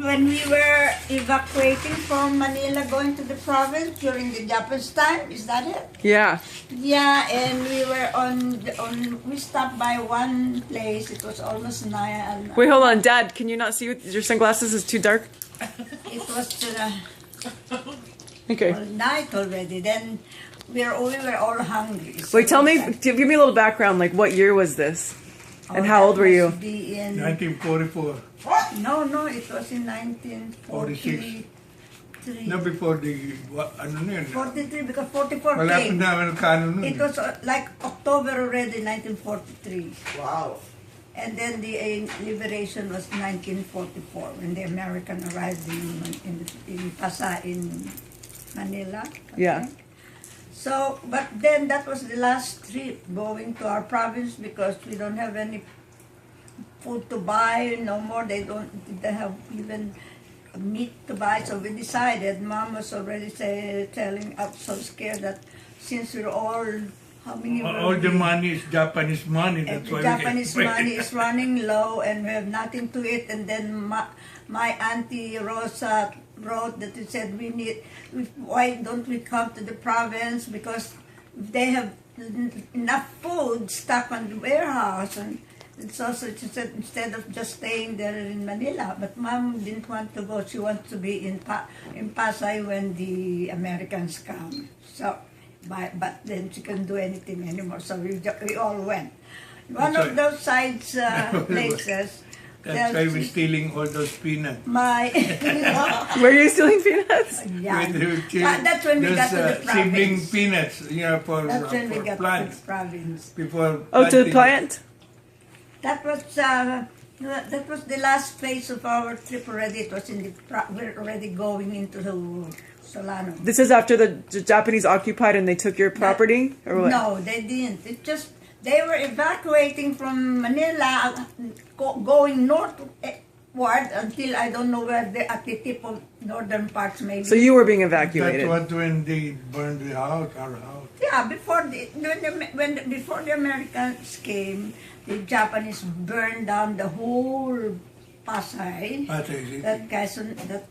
when we were evacuating from Manila, going to the province during the Japanese time, is that it? Yeah. Yeah, and we were we stopped by one place. It was almost 9. Wait, hold on, Dad. Can you not see with your sunglasses? Is too dark. It was Okay. night already. Then we were all hungry. So Wait, tell me. Give me a little background. Like, what year was this? And how old were you? 1944. No, it was in 1943. No, before the, ano na yun? 43, because 44 Wala pa came. namin ang kanon nun. It was like October already, 1943. Wow. And then the liberation was 1944 when the American arrived in Pasay, in Manila. Yeah. So, but then that was the last trip going to our province because we don't have any food to buy no more. They have even meat to buy. So we decided. Mom was already telling us, so scared that since we're all all the money is Japanese money. That's the why Japanese money is running low and we have nothing to eat. And then my auntie Rosa wrote that it said why don't we come to the province because they have enough food stuck on the warehouse. And so she said instead of just staying there in Manila, but Mom didn't want to go. She wants to be in Pasay when the Americans come. So. But then she couldn't do anything anymore, so we all went. One of those sides places. That's why we're stealing all those peanuts. Were you stealing peanuts? Yeah. That's when we got to the province. Sibling peanuts, for That's when we got plant. to the province. Before to the plant? That was the last phase of our trip already. It was we're already going into the Solano. This is after the Japanese occupied and they took your property, or what? No, they didn't. It just they were evacuating from Manila, going northward until I don't know where at the tip of northern parts maybe. So you were being evacuated. That's what when they burned the house, our house. Yeah, before the Americans came, the Japanese burned down the whole Pasay. That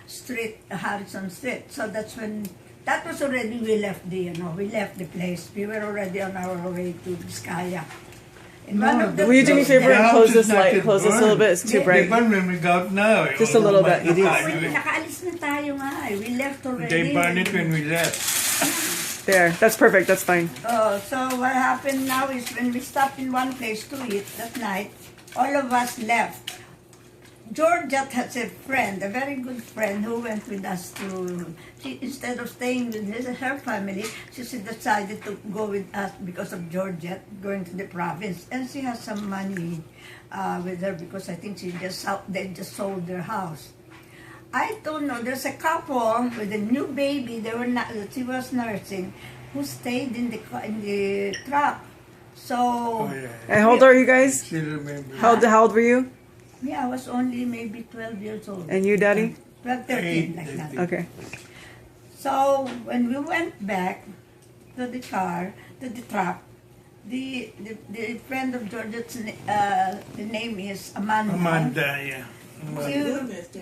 street, Harrison Street. So that's when, that was already, we left the place. We were already on our way to Vizcaya. Will you do me a favor and close this light? Close this a little bit, it's too bright. When we got now. Just a little bit. Nakaalis na tayo nga. We left already. They burned it when we left. There, that's perfect, that's fine. So what happened now is when we stopped in one place to eat that night, all of us left. Georgia has a friend, a very good friend, who went with us instead of staying with her family, she decided to go with us because of Georgia going to the province. And she has some money with her because I think they just sold their house. I don't know, there's a couple with a new baby, she was nursing, who stayed in the truck. So... And how old are you guys? Still remember. How old were you? Yeah, I was only maybe 12 years old. And you, Daddy? 12, 13, like that. Okay. So, when we went back to the truck, the friend of George's, the name is Amanda. Amanda, yeah. She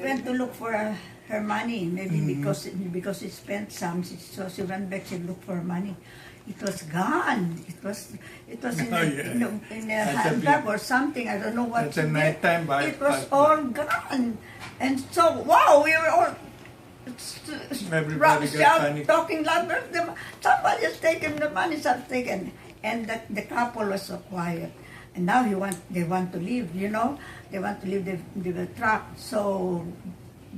went to look for her money, maybe because she spent some, so she went back to look for her money. It was gone. It was in a handbag or something. I don't know what. It's a nighttime bike. It was all gone, and so wow, we were all talking loud. Somebody has taken the money. Taken, and the couple was so quiet. And now they want to leave. They want to leave the truck. So.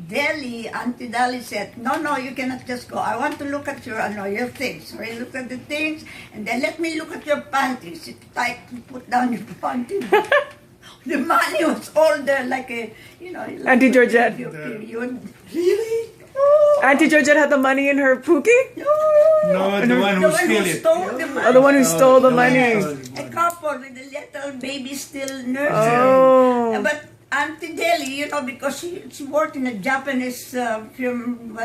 Auntie Deli said, no, you cannot just go. I want to look at your things. So I looked at the things, and then let me look at your panties. Put down your panties. The money was all there, like Auntie Georgette. Really? Auntie Georgette had the money in her pookie? No, the one who stole the money. Oh, the one who stole the money. A couple with a little baby still nursing. Oh. But Auntie Deli, you know, because she worked in a Japanese film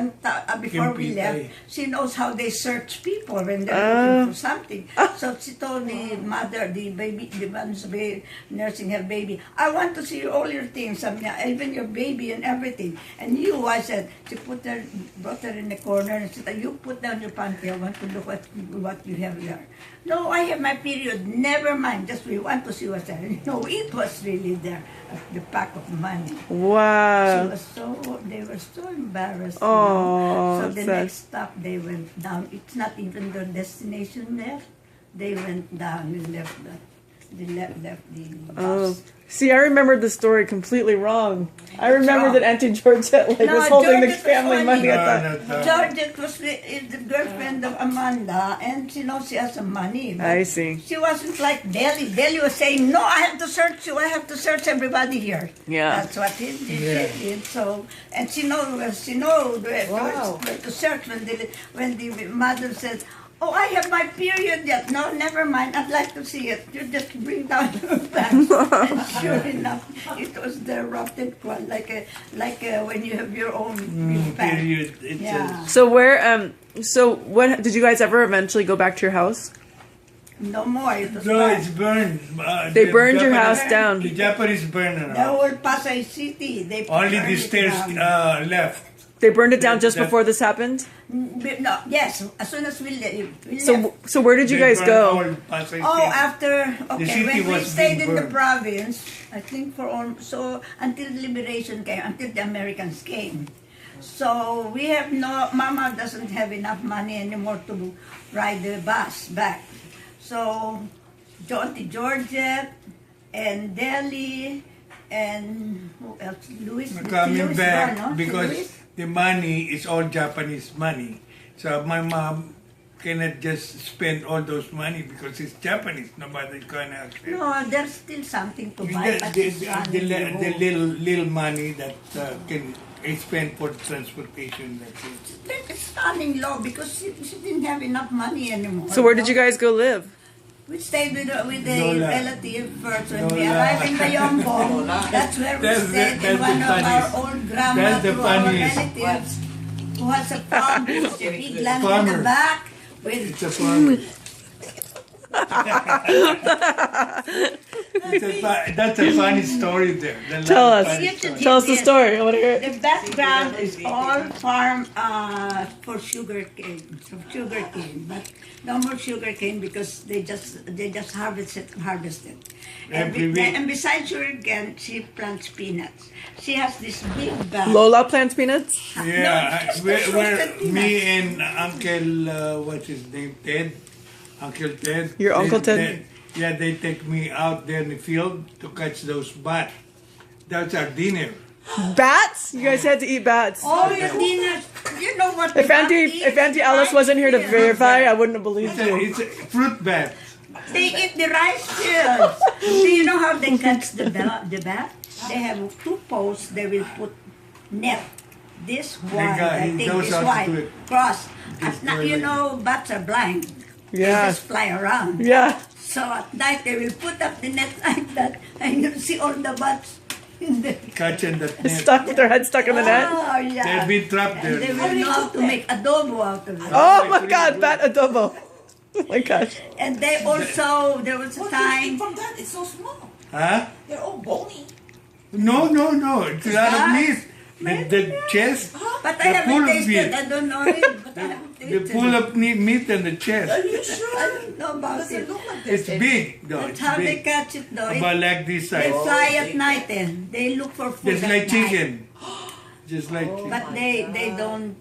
before we left. She knows how they search people when they're looking for something. So she told the mother, the one's nursing her baby, I want to see all your things, even your baby and everything. And I said, she brought her in the corner and said, you put down your panty, I want to look at what you have there. No, I have my period, never mind, just we want to see what's there. No, it was really there, the pack of money. Wow. They were so embarrassed. Oh, so the next stop, they went down. It's not even their destination there. They went down and left the bus. See, I remembered the story completely wrong. I remember that Auntie Georgette was holding the family money at that. Georgette was the girlfriend of Amanda, and she knows she has some money. I see. She wasn't like Deli. Deli was saying, no, I have to search you. I have to search everybody here. Yeah. That's what she did. So, and she knows where to search when the mother said, oh, I have my period yet. No, never mind. I'd like to see it. You just bring down your bags. And sure enough, it was the rotted one, like when you have your own bag. Period. So what did you guys ever eventually go back to your house? No more. It was It's burned. They burned your house down. The Japanese burned it. The whole Pasay City. They Only burned the it stairs down. left. They burned it down just before this happened? No, yes. As soon as we left. So where did you guys go? After when we stayed in the burned. province, I think until liberation came, until the Americans came. So we have Mama doesn't have enough money anymore to ride the bus back. So Auntie Georgette and Deli and who else? Louis. Coming back no? because Louis? the money is all Japanese money. So my mom cannot just spend all those money because it's Japanese. Nobody's going to accept. No, there's still something to buy. But The little money that can spend for transportation. That's it. it's running low because she didn't have enough money anymore. So where did you guys go live? We stayed with a Lola. relative first. When we Lola. arrived in Bayongo, that's where we stayed in one of our old grandma That's the to our funniest. relatives who has a farm, big land in Farmer. the back. With It's a farmer. That's a funny story there. Tell us. You should Tell us the hear story. I want to hear it. the background is all farm for sugarcane, but no more sugarcane because they just harvested. Every week. And besides sugarcane, she plants peanuts. She has this big bag. Lola plants peanuts? Yeah, No, where just me and Uncle, what's his name, Ted? Uncle Ted. Your Uncle Ted? They take me out there in the field to catch those bats. That's our dinner. Bats? You guys had to eat bats. All your dinners. You know what? If Auntie Alice wasn't here to verify, I wouldn't have believed you. It's a fruit bat. They eat the rice fields. Do you know how they catch the bat? They have 2 posts. They will put net. This one, I think, knows this how to one, do it. cross. Just Now, you know, bats are blind. Yeah. They just fly around. Yeah. So at night, they will put up the net like that, and you'll see all the bats in the Catching that net. Stuck with their head stuck in the net. Oh, yeah. They've been trapped And they there. will know how to make adobo out of it. Oh my god, bat adobo. Oh my gosh. And they also, there was a What do you time, eat from that? It's so small. Huh? They're all bony. No. It's a lot of meat. The chest, but I the haven't full of tasted, meat. I don't know it, but I haven't The tasted full it. of meat and the Are chest. you I sure? don't know about Does it it. look like this? It's big, though. That's It's how they big. catch it though. About like this They size. fly at night and they look for food Just at like night. chicken. Just like chicken. But they don't,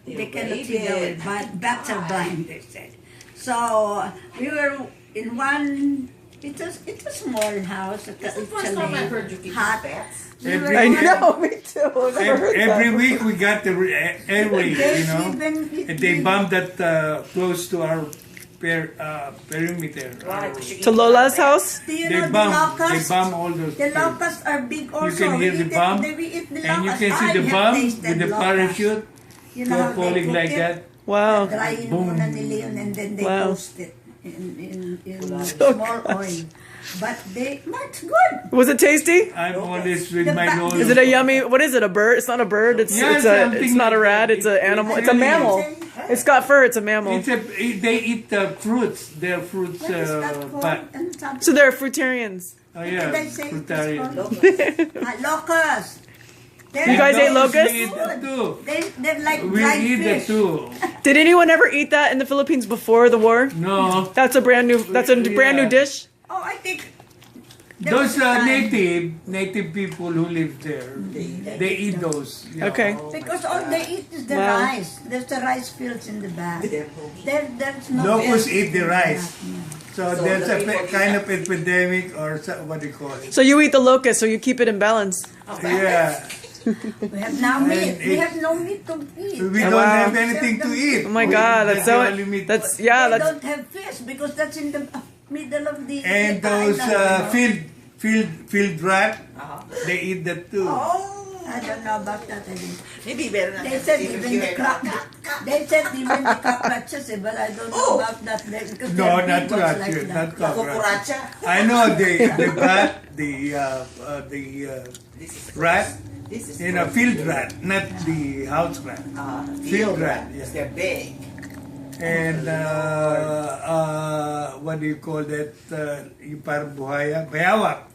they cannot see the way. But bats are blind, they said. So we were in one, it's a small house. It's the first time I heard you keep hot. bats. We were Every- I know, me too. I've never heard Every that. week we got the air raid, you know. Even, And they bombed that close to our perimeter. Right. To Lola's house? do you They know the bomb locusts? all those. The locusts are big also. can hear We the eat bomb, we eat the And you locusts. can see the I have bomb tasted with the locusts. parachute You know how they falling cook like it? that. Wow. Drying Boom. muna nila yun and then they Wow. roast it in So small oil. But it's good. Was it tasty? I'm always with The my back- Lolo. Is it a yummy? What is it? A bird? It's not a bird. It's Yeah, it's something not a like rat. that. It's an animal. It's a really mammal. It's got fur. It's a mammal. They eat fruits. They're fruits. What is that called? But And something- So they're fruitarians. oh Did yeah, I say it's fruitarian. called? Locust. You guys ate locusts? We eat that too. They're like We dried eat that fish. too. Did anyone ever eat that in the Philippines before the war? No, That's a brand new. That's a brand new dish. Oh, I think there was those a time- native people who live there, they eat those. you know. Okay. Because all they eat is the Wow. rice. There's the rice fields in the back. There's no Locusts else. eat the rice. So So there's the a people eat kind that. of epidemic or what do you call it? So you eat the locust, so you keep it in balance. Yeah, We have now meat. And We it- have no meat to eat. we Oh, don't wow. have anything to eat. Oh my God, that's so. the only meat. That's They yeah. That's don't have fish because that's in the middle of the And the those island, field rat, they eat that too. I don't know about that anymore. Maybe better not They have said to even give the you they said even the cockroaches, but I don't know about that because No, they're not big ones rat, like not that. cockroach. Cucuracha. I know the bat, the This is rat, This is field rat, not the house rat. Field rat, Yes, yeah. they're big. And what do you call that? Yung parang buhaya? Bayawak.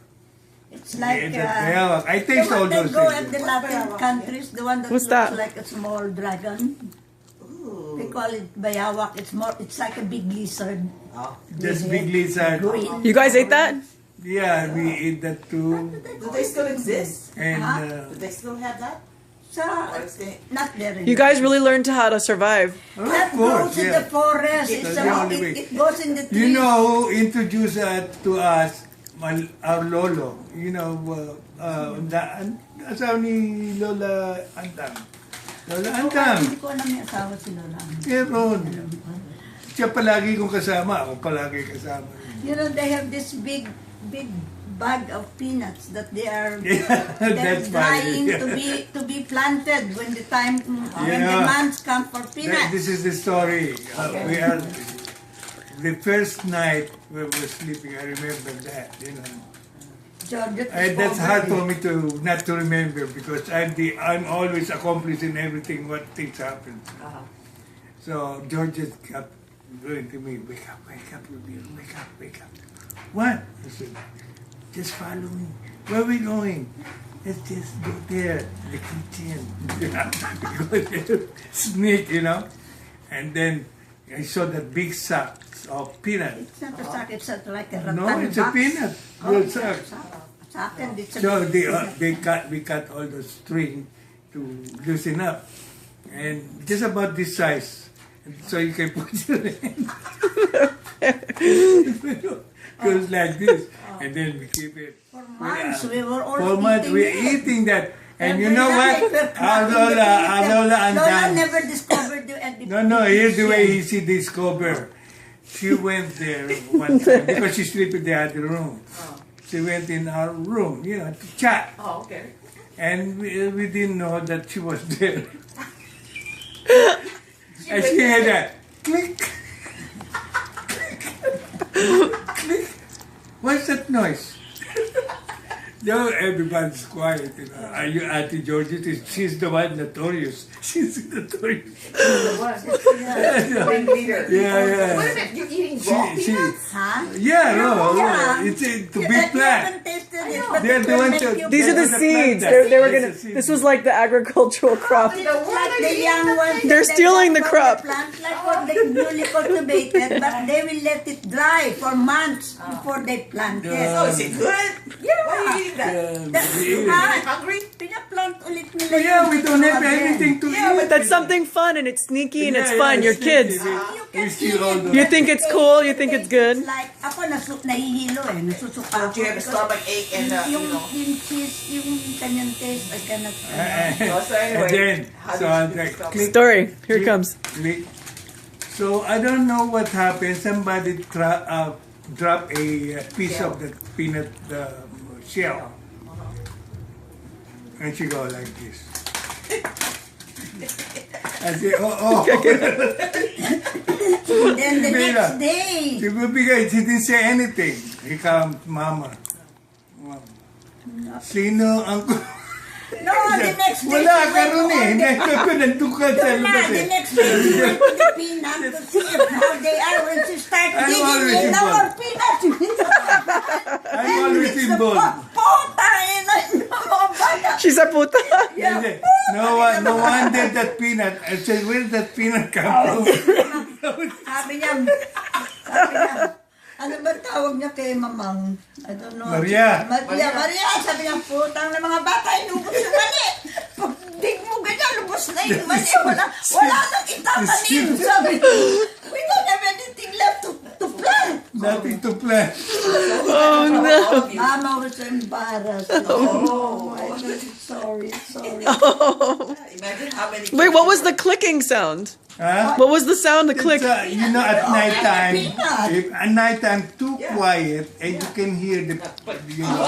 It's like Yeah, that's bayawak. I taste the all one that those go things. at the Latin countries, the one that What's looks that? like a small dragon. They call it bayawak. It's like a big lizard. Oh. Just big lizard. Green. you guys ate that? Yeah, we eat that too. Do they still exist? And Do they still have that? So, Or is they- not there. You guys really learned how to survive. of That course, goes in yeah. the forest. That's the only way. It goes in the trees. You know who introduced to us our lolo? You know, asawa ni Lola Antang. Lola Antang. Hindi ko alam yung asawa si Lola. Meron. Siya palagi kong kasama. Ako palagi kasama. You know, they have this big bag of peanuts that they are Yeah, they're that's funny. trying to be planted when the time when Yeah. the months come for peanuts. This is the story. We are the first night we were sleeping. I remember that. You know, Georgia and that's hard for me to not to remember because I'm always accomplice in everything what things happen. So George just kept going to me, wake up, Rudy, wake up. What? I said, just follow me. Where are we going? Let's just go there, the kitchen. Go there, sneak, you know. And then I saw that big sack of peanut. It's not a sack, it's like a rattan No, it's a box. peanut. Oh, Real it's a sack. sack and it's a So big peanut. we cut all the string to loosen up, and just about this size, so you can put your hand. Goes like this, and then we keep it. For months, we were all For months, eating we're it. eating that, and you Every know what? night. Lola and Lola Dan. never discovered the No, here's the way she discovered. She went there one time because she slept in the other room. She went in our room, to chat. Oh, okay. And we didn't know that she was there. And she had that click, click. What's that noise? No, everybody's quiet. Are you Auntie Georgie? She's the one notorious. She's notorious. Yeah. Leader. Yeah. Wait a minute, you're eating raw peanuts? Huh? Yeah, no. Yeah. It's to You be plant. haven't tasted it, but They're it the will ones make that- you These are the They're seeds. gonna plant They were that. gonna. These are seeds. This was like the agricultural crop. It's like the young ones. They're they stealing the plant crop. the plant like what they newly cultivated, but they will let it dry for months before they plant it. Oh, is it good? Yeah. Why are you eating that? Hungry? Pinaplant ulit nila Yeah, yun we don't have again. anything to Yeah, eat. That's something fun and it's sneaky and it's Yeah, fun. yeah, You're sneaky. kids. You can We steal eat all it. those. You think it's cool? You think it's good? It's like, ako nahihilo nasusuka Don't you have a stomach ache and, yung cheese, yung kanyang taste, I cannot. So anyway, And then, how so do you I'm keep like, yourself? click, Story. Here it comes. click. So I don't know what happened. Somebody dropped a piece of the peanut shell. And she go like this. I say, oh. Then the Mira. next day, She didn't say anything. Here comes Mama. Sino ang... No, the next day Wala she ka went to ron eh. order. Nandun ka sa No, labas the eh. next day she went to the peanut to see if how they are when she started I'm digging always in involved. our peanuts. I'm always involved. Puta, no, She's a puta. yeah. Hindi. No wonder that peanut. I said, where did that peanut come from? Sabi niya, ano ba tawag niya kay Mamang? I don't know. Maria. Maria. Sabi niya, putang na mga bata, inubos yung mali. Pag dig mo ganyan, lubos na yung mali. Wala nang itatanim. Sabi niya, we don't have anything left to plant. Nothing to plant. Oh no. Mama was embarrassed. Oh, I'm sorry. Imagine how many. Wait, what was the clicking sound? Huh? What was the sound? The click. You know, at nighttime, peanut. if at nighttime too quiet, and you can hear the, you know,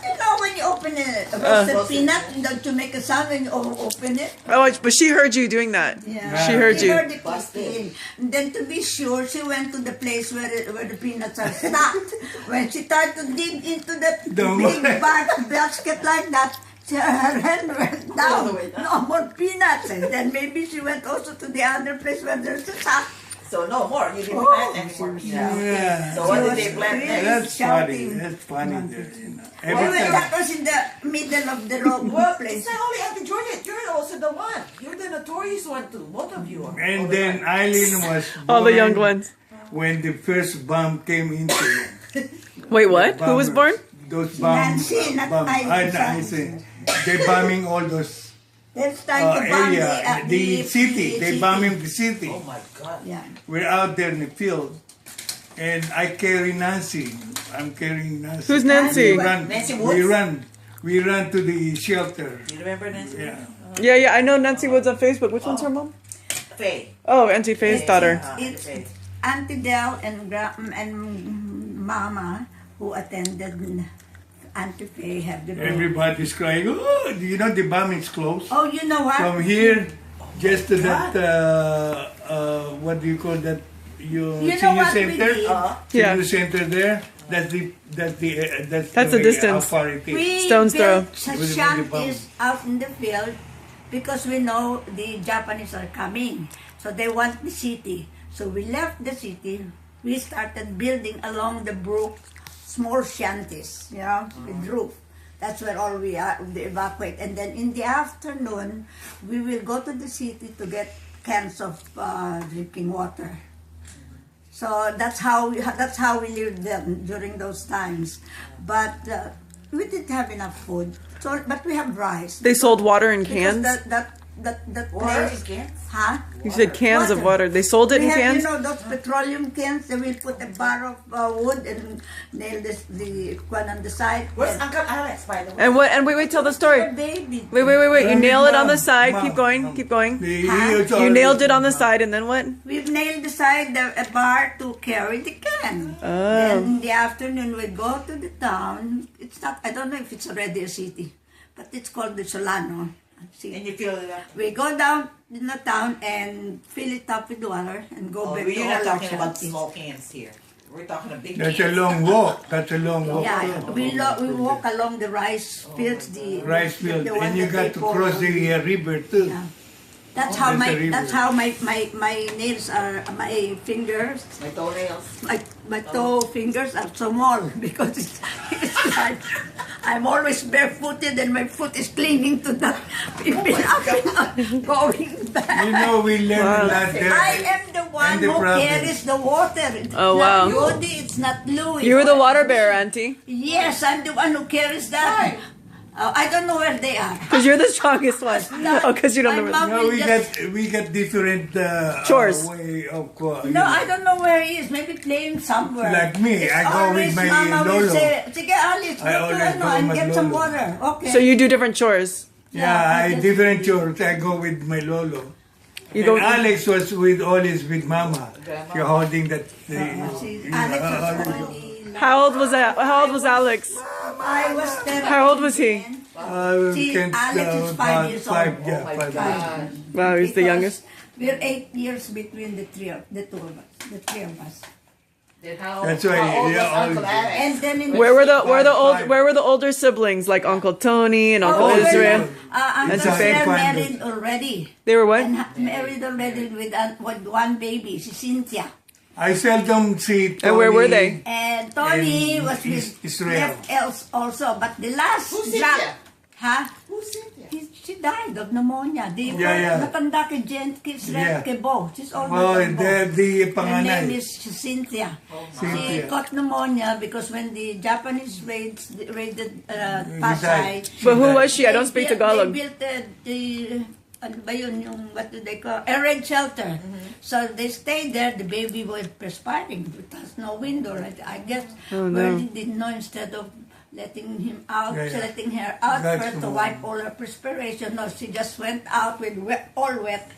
You know when you open it, roasted peanut, don't you make a sound when you open it? Oh, but she heard you doing that. Yeah. She heard you. It clicking. And then to be sure, she went to the place where the peanuts are stacked. When she tried to dig into that Don't big worry. basket like that, her hand went down. No more peanuts. And then maybe she went also to the other place where there's a sack. So no more. You didn't plant anymore. yeah. So what did they plant next? That's funny. Shouting. That's funny there, you know. Well, Every time. that was in the middle of the road Well, place. it's not only Auntie Georgia. You're also the one. You're the notorious one too. Both of you are. And then Eileen was All the young born ones. when the first bomb came into Wait, what? Who was born? Those bombs. Nancy, not Eileen. They're bombing all those They're trying to bomb area, the city. They're bombing the city. Oh my God. Yeah. We're out there in the field, and I carry Nancy. I'm carrying Nancy. Who's Nancy? Nancy Woods? We run to the shelter. You remember Nancy? Yeah. Yeah, I know Nancy Woods on Facebook. Which one's her mom? Faye. Oh, Auntie Faye's daughter. It's Auntie Del and Mama who attended Auntie Faye have the Everybody's crying. Oh, you know the bombing's close. Oh, you know what? From here, just to that. What do you call that? You know Senior what we center. did? Yeah. Senior center there. That's the That's the distance. How far it is. We Stone's throw. built shanties out in the field because we know the Japanese are coming. So they want the city. So we left the city. We started building along the brook small shanties, you know, with roof. That's where all we evacuate. And then in the afternoon, we will go to the city to get cans of drinking water. So that's how we lived then during those times. But we didn't have enough food. So, but we have rice. They sold water in Because cans? that Water place, in cans? huh? You said cans of water. They sold it We in have, cans? you know, those petroleum cans. They will put a bar of wood and nail the one on the side. Where's and Uncle Alex, by the way? And what? And wait, tell the story. a baby. Wait. You nail it on the Mom, side. Mom, Keep going. Mom. Keep going. You You nailed it on the side, and then what? We've nailed the side a bar to carry the can. Oh. Then in the afternoon we go to the town. It's not. I don't know if it's already a city, but it's called the Solano. See. And you fill it up. We go down in the town and fill it up with water and go Oh, back we're to not our talking about shanties. small cans here. We're talking a big That's cans. a long walk. That's a long walk. Yeah, we walk along the rice fields, the Rice field, the one and you that got they to pour cross on. the river too. Yeah. That's how That's the river. that's how my nails are, my fingers, My toenails. my toe fingers are so small because it's like I'm always barefooted and my foot is clinging to the going back. You know, we learned a lot there. I am the one And the who province. carries the water. It's Oh, not wow. Rudy, it's not Louis. You were the water bearer, Auntie. Yes, I'm the one who carries that. I don't know where they are. Because you're the strongest one. Oh, because you don't know. My Where mom- No, we got different Chores. way of No, I don't know where he is. Maybe playing somewhere. Like me, It's I go with always my Mama will lolo. say, "Sige, Alice, I go to always ano go and with get some lolo. water." Okay. So you do different chores. Yeah, Yeah, I I just- different chores. I go with my lolo. You And go. Alex was always with Mama. Grandma. You're holding that. See, Alex was only. How old was that? How old was Alex? I was 10. How old was he? See, Alex is 5 years old. Yeah, Oh my 5 God. years. Wow, he's the Because youngest. We're 8 years between the two of us. The three of us. Then how, That's why, how old yeah, was Uncle all- Alex? And then in Where were the Five. where were the older siblings like Uncle Tony and Uncle well, Israel? Uncle It's a Israel big one. married already. They were what? And married already with one baby, si Cynthia. I seldom see Tony. And where were they? And Tony And was with Israel. left else also. But the last Who's drop, Cynthia? huh? Who's Cynthia? She died of pneumonia. Di ba? Yeah. Matanda kay Jen, Yeah. kay Bo. She's older Oh, than Bo. the Her panganay. name is Cynthia. She Cynthia. caught pneummonia because when the Japanese raided Pasay, died. But who was she? I don't they speak built- Tagalog. They built the ano ba yun, yung, what do they call, a raid shelter. So they stayed there, the baby was perspiring. It has no window. I guess Bernie didn't know, instead of letting him out, letting her out That's first to wrong. wipe all her perspiration. No, she just went out with all wet.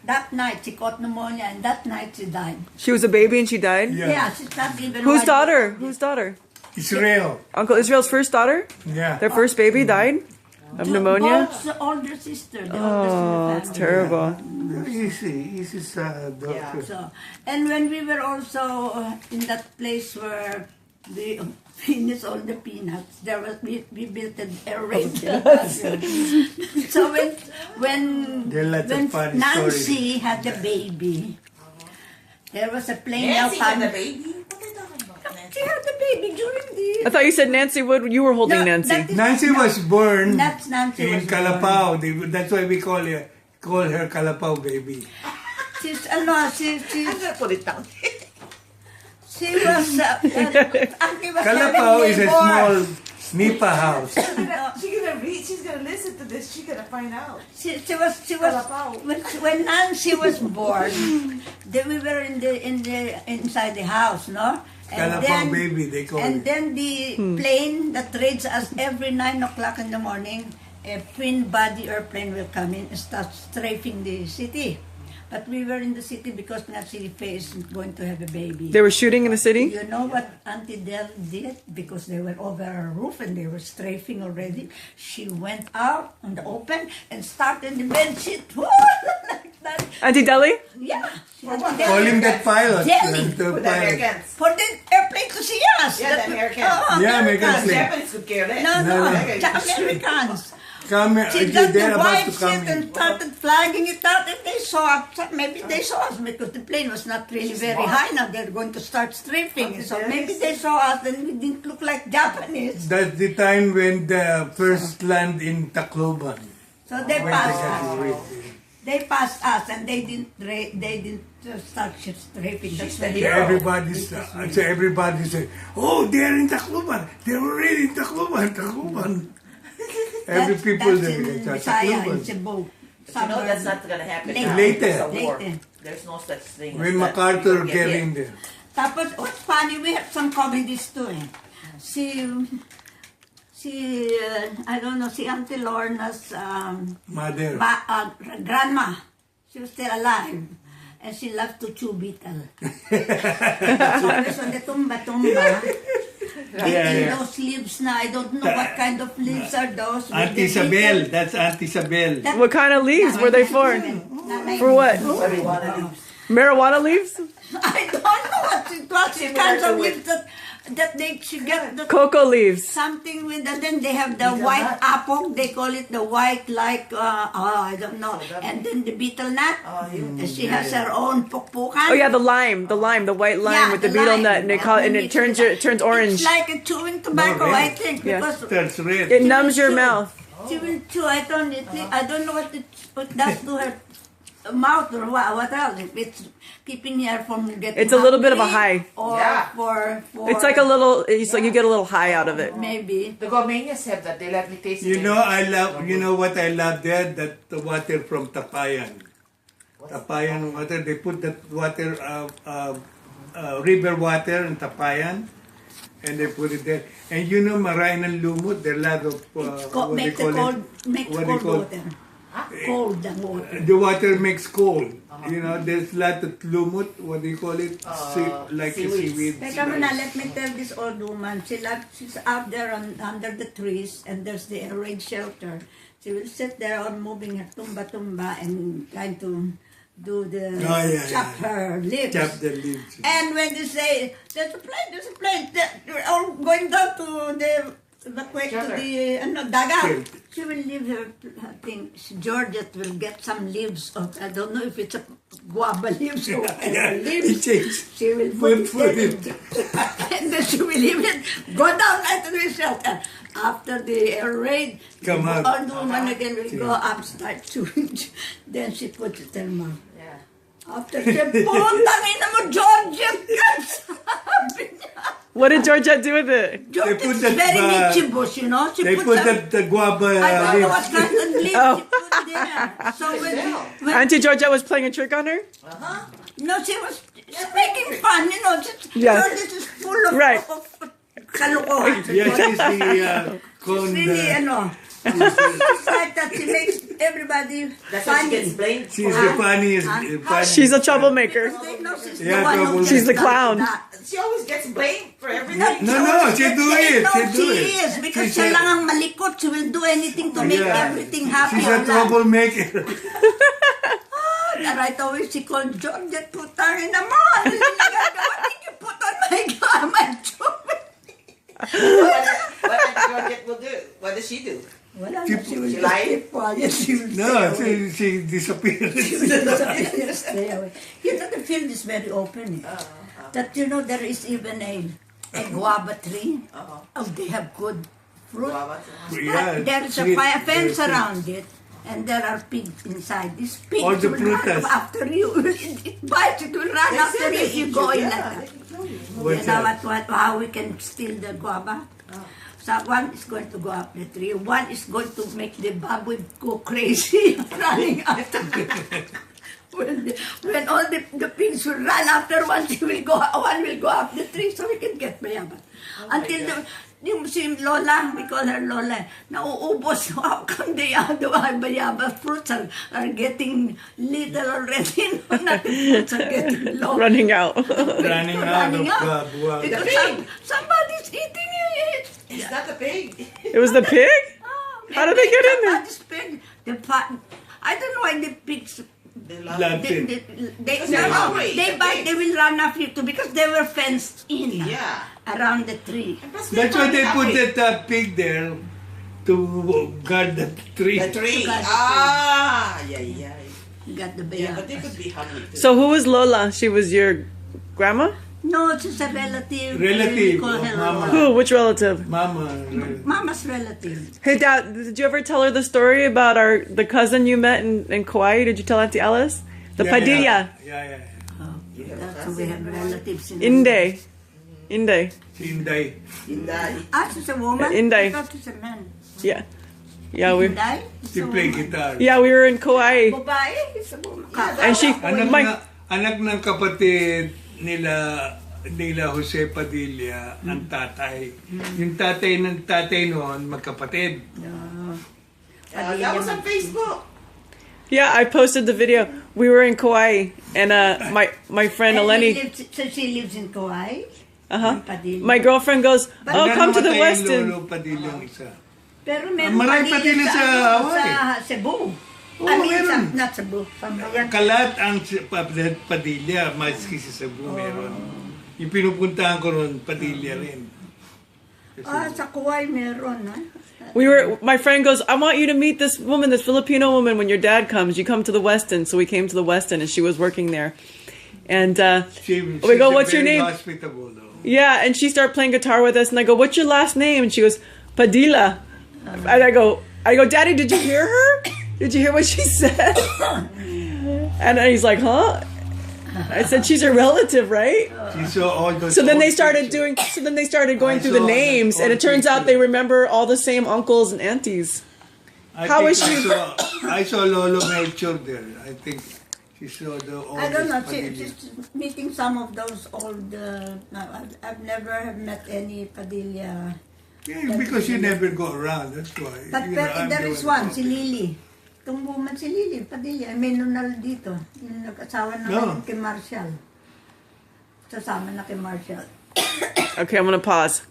That night she caught pneumonia, and that night she died. She was a baby and she died? Yeah. She's not even. Whose one- daughter? Whose daughter? Israel. Uncle Israel's first daughter? Yeah. Their first baby died of pneumonia? Both's the older sister. The Oh, oldest it's in the family. terrible. Easy, doctor. So, and when we were also in that place where we finished all the peanuts, there was we built an aerated. So when There are lots of funny Nancy stories. had the baby, there was a plane Nancy had the out. baby? What are you talking about? She had the baby during I the. thought you said Nancy Wood. You were holding No, Nancy. that is- Nancy was born That's Nancy in was Calapao. That's why we call her Calapao baby. She's I'm gonna put it down. she was. Auntie was Calapao 7 is a years born. small nipa house. She's gonna read. She's gonna listen to this. She's gonna find out. She was Calapao. when Nancy was born, we were inside the house, no? Calapao baby, they call And it. then the plane that raids us every 9 o'clock in the morning, a twin body airplane will come in and start strafing the city. But we were in the city because Nancy Faye is going to have a baby. They were shooting in the city? You know what Auntie Del did? Because they were over our roof and they were strafing already. She went out on the open and started the bed sheet. Like that. Auntie Deli? Yeah. Calling that pilot. Jelly. The For the pilot. Americans. For the airplane to see us. Yeah, the Americans. Yeah, Americans. The Japanese could care less. No, No. the Americans. Come, She got they're the about white to come sheet and in. started flagging it out, and they saw us. Maybe they saw us because the plane was not really very high now. They're going to start strafing. So maybe they saw us and we didn't look like Japanese. That's the time when the first land in Tacloban. So they When passed they got us. away. They passed us and they didn't start strafing. That's the So everybody said, "Oh, they're in Tacloban. They're already in Tacloban." Every people that's there. in That's Bisaya, in Tacloban. Cebu. You know that's not gonna happen Later. now. Later. It's a war. Later. There's no such thing. as When that. MacArthur People get hit. in there. Tapos, what's funny, we have some comedies too eh. I don't know, si Auntie Lorna's Mother. grandma, she was still alive. And she loved to chew beetle. Always on the tumba. Eating those leaves na, I don't know what kind of leaves are those. with Auntie the Isabel. beetle. That's Auntie Isabel. That- What kind of leaves were they for? For what? Marijuana leaves. Marijuana leaves? I don't know what it was. It kinds of leaves that she get the Cocoa leaves. something with, and then they have the white apple. They call it the white, like I don't know. And then the beetle nut. And she has her own pukpukan. Oh yeah, the white lime Yeah, with the the beetle lime. nut, and it turns orange. It's like a chewing tobacco, No, I really? think, Yeah. because That's red. It numbs your chew. mouth. She will chew. I don't know what it does to her mouth or what else. If it's keeping her from getting. It's a little bit of a hungry high. Or Yeah. for It's like a little. It's like you get a little high out of it. maybe. The Gomanians have that. They let me taste it. You know, you know what I love there? That the water from Tapayan. Tapayan water. They put that water, river water in Tapayan, and they put it there. And you know, Marain and Lumut, there are a lot of Make the cold, make what they cold call water. Cold the water. the water makes cold. You know, there's a lot of lumut. What do you call it? Like seaweeds. seaweed. Teka muna, let me tell this old woman. She's out there under the trees, and there's the rain shelter. She will sit there on moving her tumba and trying to do the yeah, chop her lips. Chop the lips. And when they say there's a plane, they're all going down to the evacuate to the dagat. She will leave her thing. Georgette will get some leaves of, I don't know if it's a guava leaves or whatever leaves. She will put it, and then she will leave it, go down right to the shelter. After the raid, Come out. all the woman again will go up, start chewing. Then she puts it in her mouth. Yeah. After she, putang ina mo, Georgette! Sabi niya. What did Georgette do with it? Georgette put is that, very mischievous, you know. She They put the guava I don't know what leaves. kind of leaves Oh. she put there. So when Auntie Georgette was playing a trick on her? no, she was making fun, you know. Just, Yes. Georgette is full of, Right. of kalokohan. Yeah, she's the con. Really, ano. She's like that. She makes everybody That's why she funny. gets blamed. She's the funniest. funny. She's a troublemaker. Because they know she's Yeah, the one who trouble- She's the gets clown. that. She always gets blamed for everything. No, she do it. No, She do she it. is. Because She's siya a- lang ang malikot. She will do anything to make Yeah. everything happy. She's a or not. troublemaker. Right away, she called Georgette, putang ina mo. Ano yung nagagawa? What did you put on my chubby? What Auntie Georgette will do? What does she do? Wala na. She will She just lied? keep quiet. She will No, stay away. she disappeared. Stay away. You know, the field is very open. That, you know, there is even a guava tree. Oh, they have good fruit. Guava. Yeah, There is a sweet, fire fence very sweet. around it. And there are pigs inside. These pigs All the will run frutas. after you. It bites, it will run after you if you go in like that. What's You know that? how we can steal the guava? So one is going to go up the tree. One is going to make the baboy go crazy, running after you. When all the pigs will run after one, one will go up the tree so we can get bayabas. Until yung si Lola, we call her Lola, nauubos. How come the other bayabas fruits are getting little already? Not the fruits are getting low. Running out. Running out of guava. Because somebody's eating it. It's not the pig. It was the pig? How did they get in there? Somebody's pig. I don't know why the pigs. They love Love it. it. Because they're hungry. They bite. They will run after you too because they were fenced in Yeah. around the tree. And plus they're That's why they put hungry. that pig there to guard the tree. The tree. To guard the Yeah. Got the Yeah, but bayabas. they could be hungry too. So who was Lola? She was your grandma? No, it's just a relative. Relative We call of her Mama. Lola. Who? Which relative? Mama. Mama's relative. Hey, Dad, did you ever tell her the story about the cousin you met in Kauai? Did you tell Auntie Alice? The Padilla. Yeah. That's we have relatives in Inde. Inde. Inday. Ah, she's a woman? Inday. I thought she's a man. Yeah. Yeah, we Inday? She play guitar. yeah, we were in Kauai. Babae? It's a woman. And she Anak ng kapatid nila Jose Padilla ang tatay. Yung tatay noon magkapatid. That was on Facebook. yeah, I posted the video. We were in Kauai and my friend Eleni, So she lives in Kauai? Padilla. my girlfriend goes, "Oh, come to the Namatay yung Westin." Lolo Padilla yung isa. Pero meron Maraming Padilla sa Hawaii. sa Cebu. Oo, I mean, meron. not Cebu. Kalat ang Padilla, maski sa Cebu meron. Yung pinupuntahan ko noon, Padilla rin. Sa Kauai meron, ha? My friend goes, "I want you to meet this woman, this Filipino woman. When your dad comes, you come to the Westin." So we came to the Westin, and she was working there. And She's go, "What's your very name?" hospitable though. yeah, and she started playing guitar with us, and I go, "What's your last name?" And she goes, "Padilla." And I go, "Daddy, did you hear her? Did you hear what she said?" And he's like, "Huh?" I said, "She's a relative, right?" She saw all those So then they old started pictures. going I through the saw names, that and it old turns out picture. they remember all the same uncles and aunties. How is she? I saw Lolo Melchor there. I think she saw the oldest I don't know. Padilla. She's meeting some of those old. I've never met any Padilla. Yeah, because you never go around. That's why. But I'm there the is one one, si talking. Lily. Itong woman si Lily Padilla. May nunal dito. Yung nag-asawa na No. ngayon kay Marshall. Sasama na kay Marshall. Okay, I'm gonna pause.